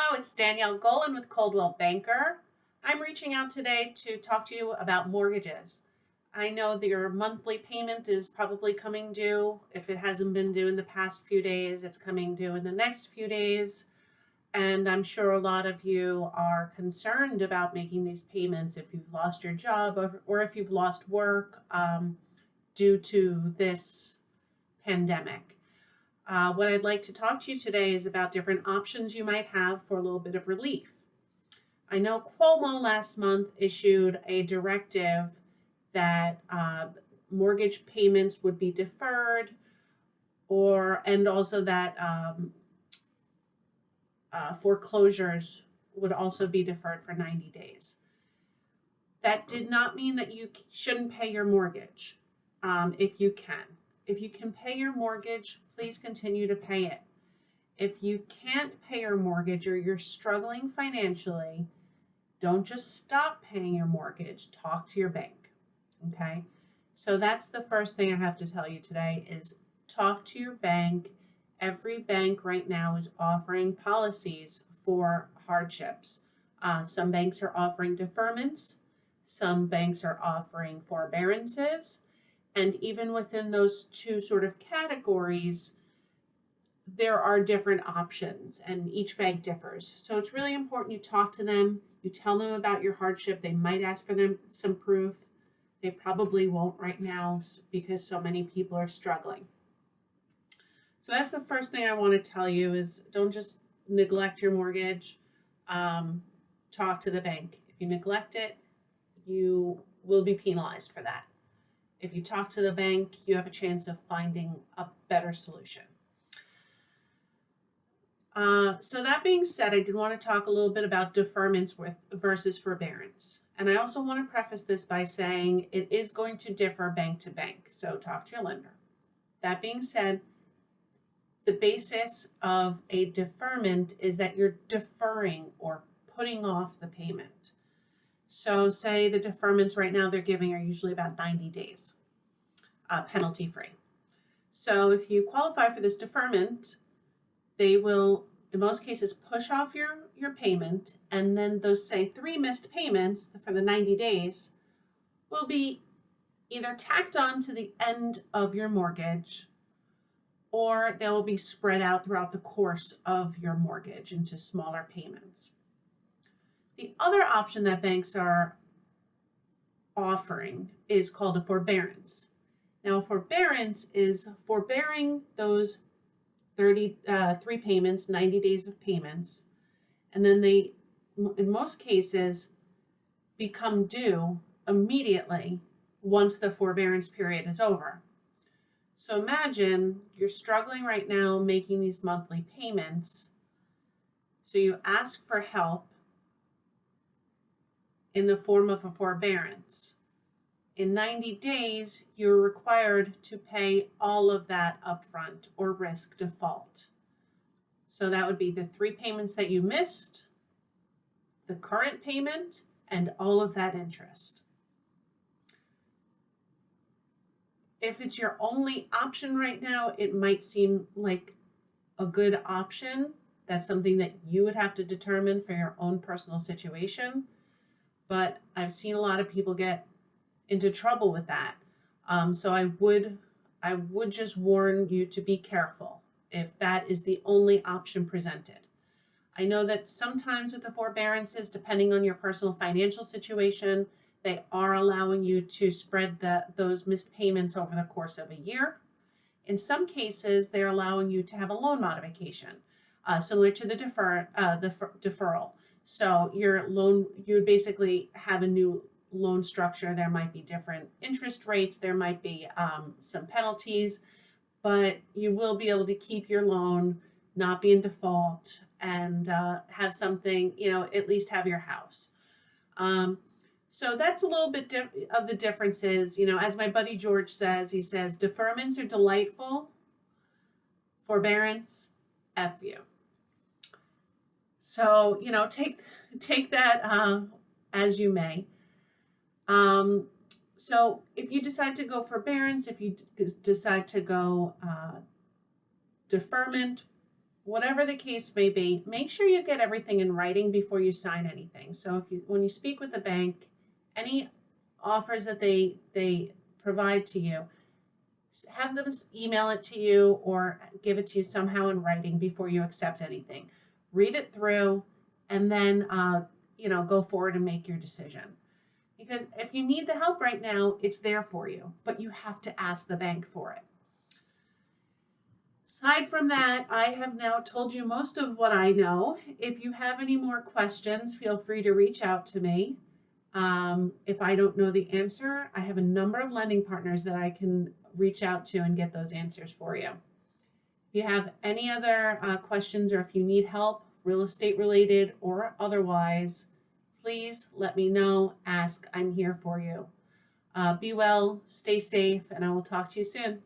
Hello, it's Danielle Golan with Coldwell Banker. I'm reaching out today to talk to you about mortgages. I know that your monthly payment is probably coming due. If it hasn't been due in the past few days, it's coming due in the next few days. And I'm sure a lot of you are concerned about making these payments if you've lost your job or if you've lost work due to this pandemic. What I'd like to talk to you today is about different options you might have for a little bit of relief. I know Cuomo last month issued a directive that mortgage payments would be deferred, and also that foreclosures would also be deferred for 90 days. That did not mean that you shouldn't pay your mortgage if you can. If you can pay your mortgage, please continue to pay it. If you can't pay your mortgage or you're struggling financially, don't just stop paying your mortgage. Talk to your bank, okay? So that's the first thing I have to tell you today is talk to your bank. Every bank right now is offering policies for hardships. Some banks are offering deferments. Some banks are offering forbearances. And even within those two sort of categories, there are different options and each bank differs. So it's really important you talk to them, you tell them about your hardship. They might ask for them some proof. They probably won't right now because so many people are struggling. So that's the first thing I want to tell you is don't just neglect your mortgage. Talk to the bank. If you neglect it, you will be penalized for that. If you talk to the bank, you have a chance of finding a better solution. So that being said, I did want to talk a little bit about deferments versus forbearance. And I also want to preface this by saying it is going to differ bank to bank. So talk to your lender. That being said, the basis of a deferment is that you're deferring or putting off the payment. So say the deferments right now they're giving are usually about 90 days, penalty free. So if you qualify for this deferment, they will, in most cases, push off your payment, and then those, say, 3 missed payments for the 90 days will be either tacked on to the end of your mortgage, or they will be spread out throughout the course of your mortgage into smaller payments. The other option that banks are offering is called a forbearance. Now, a forbearance is forbearing those 3 payments, 90 days of payments, and then they, in most cases, become due immediately once the forbearance period is over. So imagine you're struggling right now making these monthly payments, so you ask for help in the form of a forbearance. In 90 days, you're required to pay all of that upfront or risk default. So that would be the 3 payments that you missed, the current payment, and all of that interest. If it's your only option right now, it might seem like a good option. That's something that you would have to determine for your own personal situation. But I've seen a lot of people get into trouble with that. So I would just warn you to be careful if that is the only option presented. I know that sometimes with the forbearances, depending on your personal financial situation, they are allowing you to spread those missed payments over the course of a year. In some cases, they're allowing you to have a loan modification, similar to the deferral. So your loan, you would basically have a new loan structure. There might be different interest rates. There might be some penalties, but you will be able to keep your loan, not be in default, and have something, at least have your house. So that's a little bit of the differences. As my buddy George says, he says, deferments are delightful, forbearance, F you. So, take that as you may. So if you decide to go forbearance, if you decide to go deferment, whatever the case may be, make sure you get everything in writing before you sign anything. So when you speak with the bank, any offers that they provide to you, have them email it to you or give it to you somehow in writing before you accept anything. Read it through, and then go forward and make your decision. Because if you need the help right now, it's there for you, but you have to ask the bank for it. Aside from that, I have now told you most of what I know. If you have any more questions, feel free to reach out to me. If I don't know the answer, I have a number of lending partners that I can reach out to and get those answers for you. If you have any other questions, or if you need help, real estate related or otherwise, please let me know. Ask. I'm here for you. Be well, stay safe, and I will talk to you soon.